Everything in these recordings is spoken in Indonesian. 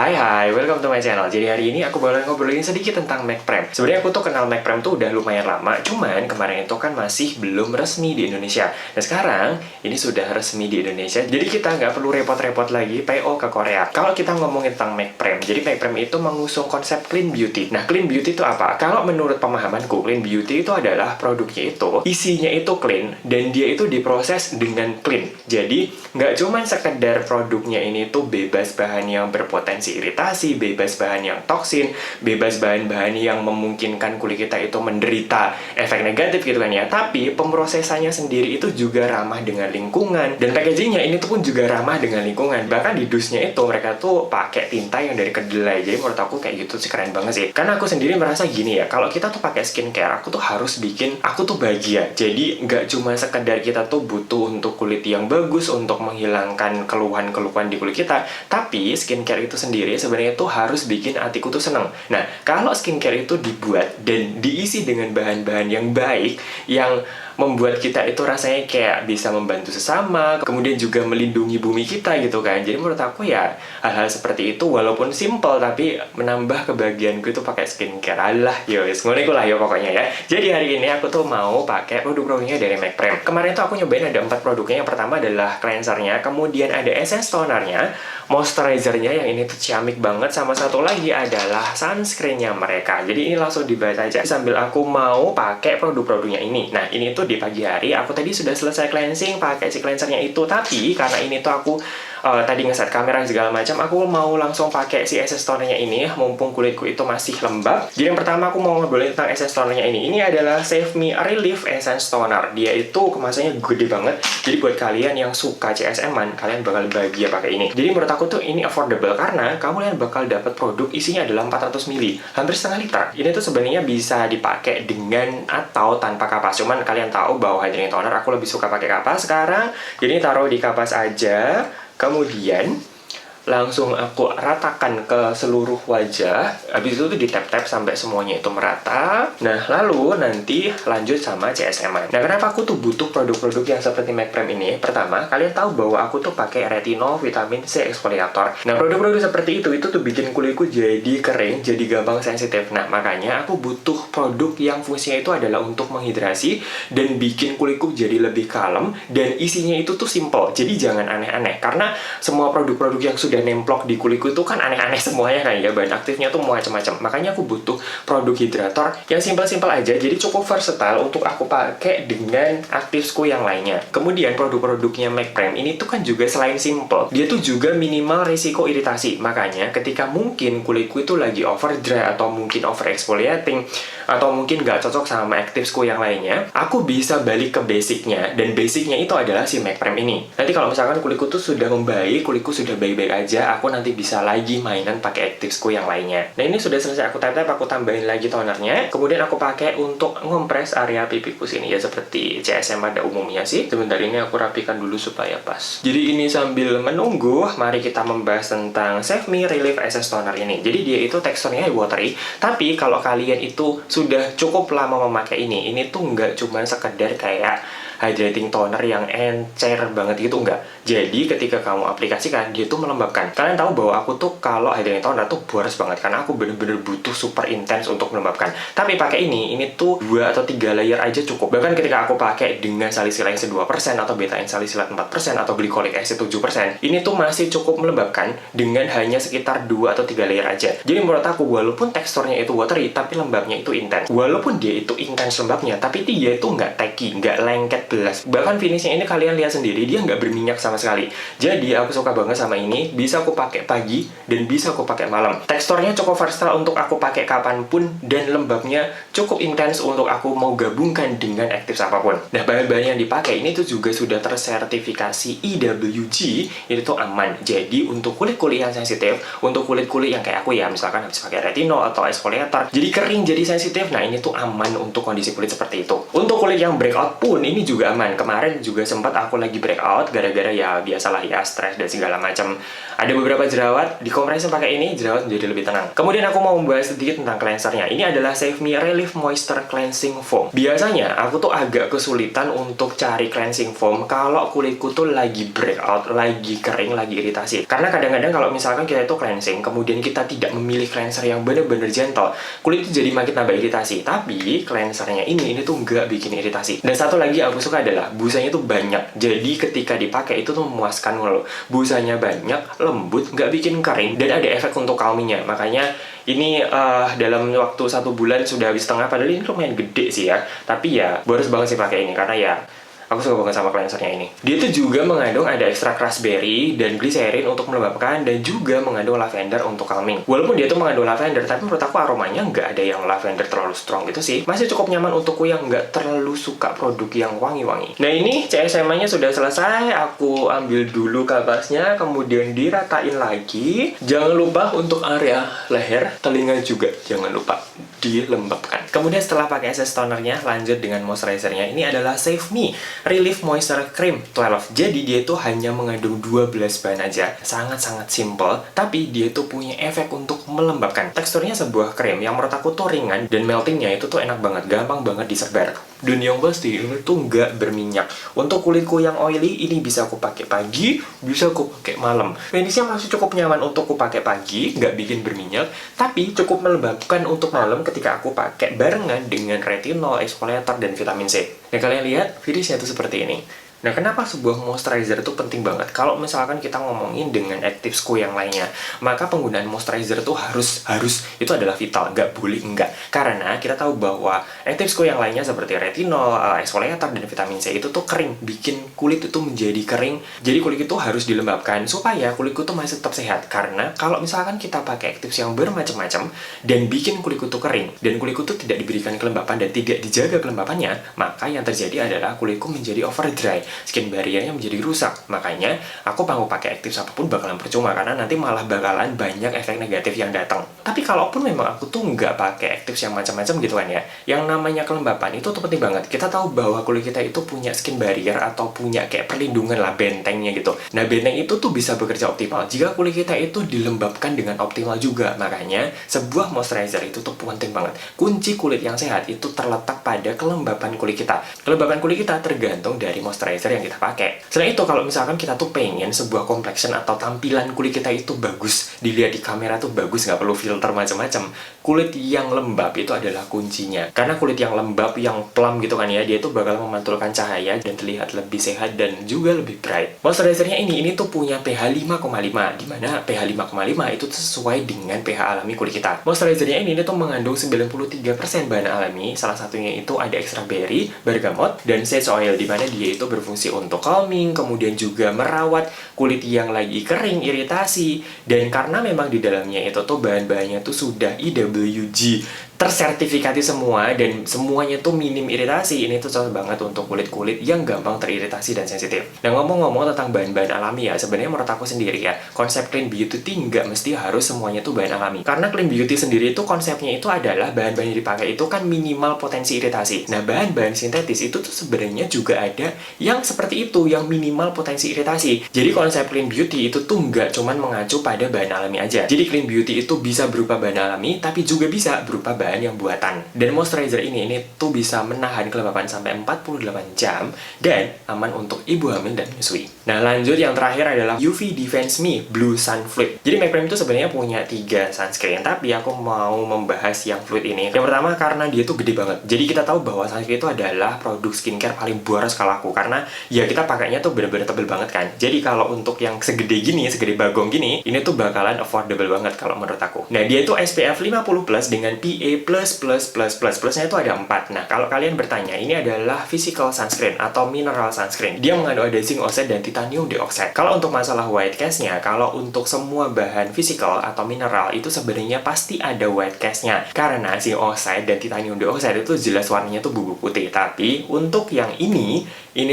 Hai, welcome to my channel. Jadi hari ini aku bakalan ngobrolin sedikit tentang McPrem. Sebenarnya aku tuh kenal McPrem tuh udah lumayan lama, cuman kemarin itu kan masih belum resmi di Indonesia. Dan sekarang ini sudah resmi di Indonesia, jadi kita nggak perlu repot-repot lagi PO ke Korea. Kalau kita ngomongin tentang McPrem, jadi McPrem itu mengusung konsep clean beauty. Nah, clean beauty itu apa? Kalau menurut pemahamanku, clean beauty itu adalah produknya itu isinya itu clean dan dia itu diproses dengan clean. Jadi nggak cuman sekedar produknya ini tuh bebas bahan yang berpotensi iritasi, bebas bahan yang toksin, bebas bahan-bahan yang memungkinkan kulit kita itu menderita efek negatif gitu kan ya. Tapi pemrosesannya sendiri itu juga ramah dengan lingkungan, dan packagingnya ini tuh pun juga ramah dengan lingkungan. Bahkan di dusnya itu mereka tuh pakai tinta yang dari kedelai. Jadi menurut aku kayak gitu sih keren banget sih. Karena aku sendiri merasa gini ya, kalau kita tuh pakai skincare, aku tuh harus bikin aku tuh bahagia. Jadi nggak cuma sekedar kita tuh butuh untuk kulit yang bagus, untuk menghilangkan keluhan-keluhan di kulit kita, tapi skincare itu sendiri sebenarnya tuh harus bikin hatiku tuh seneng. Nah, kalau skincare itu dibuat dan diisi dengan bahan-bahan yang baik, yang membuat kita itu rasanya kayak bisa membantu sesama, kemudian juga melindungi bumi kita gitu kan. Jadi menurut aku ya hal-hal seperti itu walaupun simple tapi menambah kebahagiaanku itu pakai skincare. Alah, yowes, ngono iku lah ya pokoknya ya. Jadi hari ini aku tuh mau pakai produk-produknya dari McPrem. Kemarin tuh aku nyobain ada 4 produknya. Yang pertama adalah cleansernya, kemudian ada essence tonernya, moisturizernya yang ini tuh ciamik banget, sama satu lagi adalah sunscreennya mereka. Jadi ini langsung dibahas aja sambil aku mau pakai produk-produknya ini. Nah, ini tuh di pagi hari aku tadi sudah selesai cleansing pakai si cleansernya itu, tapi karena ini tuh aku tadi ngeset kamera segala macam, aku mau langsung pakai si essence tonernya ini mumpung kulitku itu masih lembab. Jadi yang pertama aku mau ngobrolin tentang essence tonernya ini. Ini adalah Save Me Relief Essence Toner. Dia itu kemasannya gede banget. Jadi buat kalian yang suka CSM-an, kalian bakal bahagia pakai ini. Jadi menurut aku tuh ini affordable karena kalian bakal dapat produk isinya adalah 400 ml, hampir setengah liter. Ini tuh sebenarnya bisa dipakai dengan atau tanpa kapas. Cuman kalian tahu bahwa hydrating toner aku lebih suka pakai kapas sekarang. Jadi taruh di kapas aja. Kemudian langsung aku ratakan ke seluruh wajah. Habis itu tuh ditap-tap sampai semuanya itu merata. Nah, lalu nanti lanjut sama CSM-an. Nah, kenapa aku tuh butuh produk-produk yang seperti McPrem ini? Pertama, kalian tahu bahwa aku tuh pakai retinol vitamin C exfoliator. Nah, produk-produk seperti itu tuh bikin kulitku jadi kering, jadi gampang sensitif. Nah, makanya aku butuh produk yang fungsinya itu adalah untuk menghidrasi dan bikin kulitku jadi lebih kalem, dan isinya itu tuh simple. Jadi jangan aneh-aneh, karena semua produk-produk yang sudah nemplok di kulitku itu kan aneh-aneh semuanya kan ya, bahan aktifnya tuh macam-macam. Makanya aku butuh produk hidrator yang simpel-simpel aja, jadi cukup versatile untuk aku pakai dengan aktifku yang lainnya. Kemudian produk-produknya McPrem ini tuh kan juga selain simple, dia tuh juga minimal risiko iritasi. Makanya ketika mungkin kulitku itu lagi over dry atau mungkin over exfoliating atau mungkin nggak cocok sama aktifku yang lainnya, aku bisa balik ke basicnya, dan basicnya itu adalah si McPrem ini. Nanti kalau misalkan kulitku tuh sudah membaik, kulitku sudah baik-baik aja, aku nanti bisa lagi mainan pakai aktifku yang lainnya. Nah, ini sudah selesai aku tap-tap, aku tambahin lagi tonernya. Kemudian aku pakai untuk ngompres area pipiku sini ya, seperti CSM pada umumnya sih. Sebentar, ini aku rapikan dulu supaya pas. Jadi ini sambil menunggu, mari kita membahas tentang Save Me Relief Essence Toner ini. Jadi dia itu teksturnya watery, tapi kalau kalian itu sudah cukup lama memakai ini tuh nggak cuma sekedar kayak hydrating toner yang encer banget gitu, enggak. Jadi ketika kamu aplikasikan, dia tuh melembabkan. Kalian tahu bahwa aku tuh kalau hydrating toner tuh boros banget, karena aku bener-bener butuh super intens untuk melembabkan. Tapi pakai ini tuh 2 atau 3 layer aja cukup. Bahkan ketika aku pakai dengan salicylic acid 2% atau beta salicylate 4% atau glycolic acid 7%, ini tuh masih cukup melembabkan dengan hanya sekitar 2 atau 3 layer aja. Jadi menurut aku, walaupun teksturnya itu watery, tapi lembabnya itu intens. Walaupun dia itu intens lembabnya, tapi dia itu nggak tacky, nggak lengket belas. Bahkan finishnya ini kalian lihat sendiri, dia nggak berminyak sama sekali. Jadi aku suka banget sama ini. Bisa aku pakai pagi dan bisa aku pakai malam. Teksturnya cukup versatile untuk aku pakai kapanpun, dan lembabnya cukup intens untuk aku mau gabungkan dengan aktif apapun. Nah, bahan-bahan yang dipakai ini tuh juga sudah tersertifikasi EWG, itu tuh aman. Jadi untuk kulit-kulit yang sensitif, untuk kulit-kulit yang kayak aku ya, misalkan habis pakai retinol atau exfoliator, jadi kering, jadi sensitif, nah ini tuh aman untuk kondisi kulit seperti itu. Untuk kulit yang breakout pun ini juga aman. Kemarin juga sempat aku lagi breakout gara-gara ya ya biasalah ya, stres dan segala macam. Ada beberapa jerawat, dikompresi pakai ini, jerawat menjadi lebih tenang. Kemudian aku mau membahas sedikit tentang cleansernya. Ini adalah Save Me Relief Moisture Cleansing Foam. Biasanya aku tuh agak kesulitan untuk cari cleansing foam kalau kulitku tuh lagi breakout, lagi kering, lagi iritasi. Karena kadang-kadang kalau misalkan kita itu cleansing, kemudian kita tidak memilih cleanser yang bener-bener gentle, kulit itu jadi makin tambah iritasi. Tapi cleansernya ini tuh nggak bikin iritasi. Dan satu lagi aku suka adalah busanya tuh banyak. Jadi ketika dipakai itu tuh memuaskan loh. Busanya banyak, lembut, nggak bikin kering, dan ada efek untuk calmingnya. Makanya ini dalam waktu 1 bulan sudah habis setengah, padahal ini lumayan gede sih ya. Tapi ya, boros banget sih pakai ini, karena ya aku suka banget sama cleansernya ini. Dia tuh juga mengandung ada ekstrak raspberry dan glycerin untuk melembabkan, dan juga mengandung lavender untuk calming. Walaupun dia tuh mengandung lavender, tapi menurut aku aromanya nggak ada yang lavender terlalu strong gitu sih. Masih cukup nyaman untukku yang nggak terlalu suka produk yang wangi-wangi. Nah ini CSM-nya sudah selesai. Aku ambil dulu kapasnya, kemudian diratain lagi. Jangan lupa untuk area leher, telinga juga jangan lupa dilembabkan. Kemudian setelah pakai essence tonernya, lanjut dengan moisturizernya. Ini adalah Save Me Relief Moisture Cream 12. Jadi dia itu hanya mengandung 12 bahan aja. Sangat-sangat simple, tapi dia itu punya efek untuk melembabkan. Teksturnya sebuah krim yang menurut aku tuh ringan, dan meltingnya itu tuh enak banget, gampang banget disebar. Dan yang pasti ini tuh nggak berminyak. Untuk kulitku yang oily, ini bisa aku pakai pagi, bisa aku pakai malam. Finishnya masih cukup nyaman untuk aku pakai pagi, nggak bikin berminyak, tapi cukup melembabkan untuk malam ketika aku pakai barengan dengan retinol, exfoliator, dan vitamin C. Nah kalian lihat, finishnya tuh seperti ini. Nah, kenapa sebuah moisturizer itu penting banget? Kalau misalkan kita ngomongin dengan active skin yang lainnya, maka penggunaan moisturizer itu harus itu adalah vital, nggak boleh enggak. Karena kita tahu bahwa active skin yang lainnya seperti retinol, exfoliator, dan vitamin C itu tuh kering, bikin kulit itu menjadi kering. Jadi kulit itu harus dilembabkan supaya kulitku tuh masih tetap sehat. Karena kalau misalkan kita pakai active yang bermacam-macam dan bikin kulitku tuh kering, dan kulitku tuh tidak diberikan kelembapan dan tidak dijaga kelembapannya, maka yang terjadi adalah kulitku menjadi over dry. Skin barriernya menjadi rusak. Makanya aku mau pakai aktif apapun bakalan percuma, karena nanti malah bakalan banyak efek negatif yang datang. Tapi kalaupun memang aku tuh nggak pakai aktif yang macam-macam gitu kan ya, yang namanya kelembapan itu tuh penting banget. Kita tahu bahwa kulit kita itu punya skin barrier atau punya kayak perlindungan lah, bentengnya gitu. Nah, benteng itu tuh bisa bekerja optimal jika kulit kita itu dilembabkan dengan optimal juga. Makanya sebuah moisturizer itu tuh penting banget. Kunci kulit yang sehat itu terletak pada kelembapan kulit kita. Kelembapan kulit kita tergantung dari moisturizer yang kita pakai. Selain itu, kalau misalkan kita tuh pengen sebuah complexion atau tampilan kulit kita itu bagus, dilihat di kamera tuh bagus, nggak perlu filter macam-macam, kulit yang lembab itu adalah kuncinya. Karena kulit yang lembab, yang plump gitu kan ya, dia tuh bakal memantulkan cahaya dan terlihat lebih sehat dan juga lebih bright. Moisturizernya ini tuh punya pH 5,5, dimana pH 5,5 itu sesuai dengan pH alami kulit kita. Moisturizernya ini tuh mengandung 93% bahan alami, salah satunya itu ada ekstrak berry, bergamot, dan sage oil, dimana dia itu berfungsi untuk calming, kemudian juga merawat kulit yang lagi kering, iritasi. Dan karena memang di dalamnya itu tuh bahan-bahannya tuh sudah IWG tersertifikasi semua, dan semuanya tuh minim iritasi. Ini tuh cocok banget untuk kulit-kulit yang gampang teriritasi dan sensitif. Nah, ngomong-ngomong tentang bahan-bahan alami ya, sebenarnya menurut aku sendiri ya, konsep clean beauty nggak mesti harus semuanya tuh bahan alami. Karena clean beauty sendiri itu konsepnya itu adalah bahan-bahan yang dipakai itu kan minimal potensi iritasi. Nah, bahan-bahan sintetis itu tuh sebenarnya juga ada yang seperti itu, yang minimal potensi iritasi. Jadi konsep clean beauty itu tuh nggak cuman mengacu pada bahan alami aja. Jadi clean beauty itu bisa berupa bahan alami, tapi juga bisa berupa bahan yang buatan. Dan moisturizer ini tuh bisa menahan kelembapan sampai 48 jam dan aman untuk ibu hamil dan menyusui. Nah, lanjut yang terakhir adalah UV Defense Me Blue Sun Fluid. Jadi McPrime itu sebenarnya punya 3 sunscreen, tapi aku mau membahas yang fluid ini. Yang pertama karena dia tuh gede banget. Jadi kita tahu bahwa sunscreen itu adalah produk skincare paling boros kalau aku, karena ya kita pakainya tuh bener-bener tebel banget kan. Jadi kalau untuk yang segede gini, segede bagong gini, ini tuh bakalan affordable banget kalau menurut aku. Nah, dia itu SPF 50+ dengan PA+++++++++ plusnya itu ada 4. Nah, kalau kalian bertanya, ini adalah physical sunscreen atau mineral sunscreen. Dia mengandung ada zinc oxide dan titanium dioxide. Kalau untuk masalah white cast-nya, kalau untuk semua bahan physical atau mineral itu sebenarnya pasti ada white cast-nya. Karena zinc oxide dan titanium dioxide itu jelas warnanya tuh bubuk putih. Tapi untuk yang ini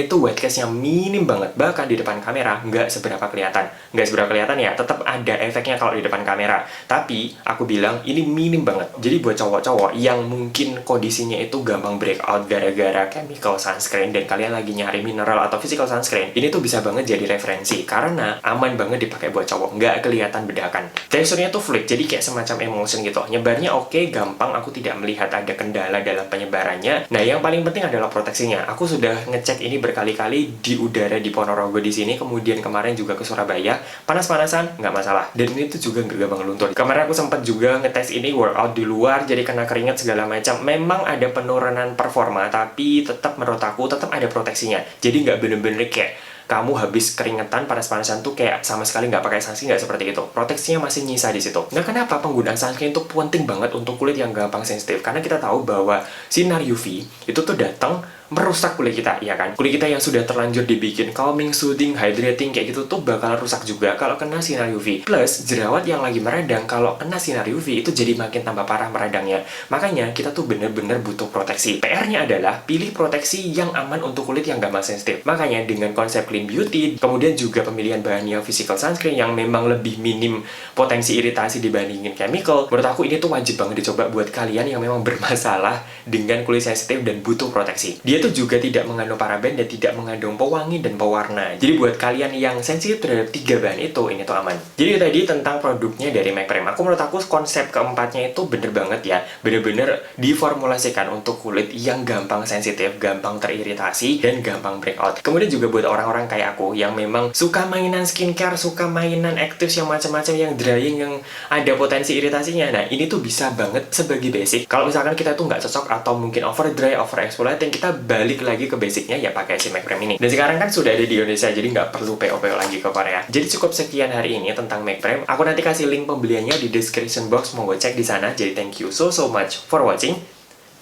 tuh white cast-nya minim banget, bahkan di depan kamera nggak seberapa kelihatan. Nggak seberapa kelihatan ya, tetap ada efeknya kalau di depan kamera. Tapi aku bilang ini minim banget. Jadi buat cowok-cowok yang mungkin kondisinya itu gampang breakout gara-gara chemical sunscreen dan kalian lagi nyari mineral atau physical sunscreen, ini tuh bisa banget jadi referensi karena aman banget dipakai buat cowok, nggak kelihatan bedakan. Teksturnya tuh fluid, jadi kayak semacam emulsion gitu. Nyebarnya oke, gampang, aku tidak melihat ada kendala dalam penyebarannya. Nah, yang paling penting adalah proteksinya. Aku sudah ngecek ini berkali-kali di udara di Ponorogo di sini, kemudian kemarin juga ke Surabaya, panas-panasan nggak masalah. Dan ini tuh juga nggak gampang luntur. Kemarin aku sempat juga ngetes ini workout di luar, jadi kena keringat segala macam. Memang ada penurunan performa, tapi tetap menurut aku tetap ada proteksinya. Jadi nggak bener-bener kayak kamu habis keringetan panas-panasan tuh kayak sama sekali nggak pakai sunscreen, nggak seperti itu. Proteksinya masih nyisa di situ. Nah, kenapa penggunaan sunscreen itu penting banget untuk kulit yang gampang sensitif? Karena kita tahu bahwa sinar UV itu tuh datang merusak kulit kita, ya kan? Kulit kita yang sudah terlanjur dibikin calming, soothing, hydrating kayak gitu tuh bakal rusak juga kalau kena sinar UV. Plus, jerawat yang lagi meradang kalau kena sinar UV itu jadi makin tambah parah meradangnya. Makanya kita tuh bener-bener butuh proteksi. PR-nya adalah pilih proteksi yang aman untuk kulit yang gampang sensitif. Makanya dengan konsep clean beauty, kemudian juga pemilihan bahannya physical sunscreen yang memang lebih minim potensi iritasi dibandingin chemical, menurut aku ini tuh wajib banget dicoba buat kalian yang memang bermasalah dengan kulit sensitif dan butuh proteksi. Dia tuh juga tidak mengandung paraben dan tidak mengandung pewangi dan pewarna. Jadi buat kalian yang sensitif terhadap 3 bahan itu, ini tuh aman. Jadi tadi tentang produknya dari McPrem. Menurut aku konsep keempatnya itu bener banget ya. Bener-bener diformulasikan untuk kulit yang gampang sensitif, gampang teriritasi, dan gampang breakout. Kemudian juga buat orang-orang kayak aku yang memang suka mainan skincare, suka mainan aktif yang macam-macam, yang drying, yang ada potensi iritasinya. Nah, ini tuh bisa banget sebagai basic. Kalau misalkan kita tuh nggak cocok atau mungkin over dry, over exfoliating, kita balik lagi ke basicnya ya pakai si McPrem ini. Dan sekarang kan sudah ada di Indonesia, jadi nggak perlu PO-PO lagi ke Korea. Jadi cukup sekian hari ini tentang McPrem. Aku nanti kasih link pembeliannya di description box, mau cek di sana. Jadi thank you so much for watching.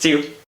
See you!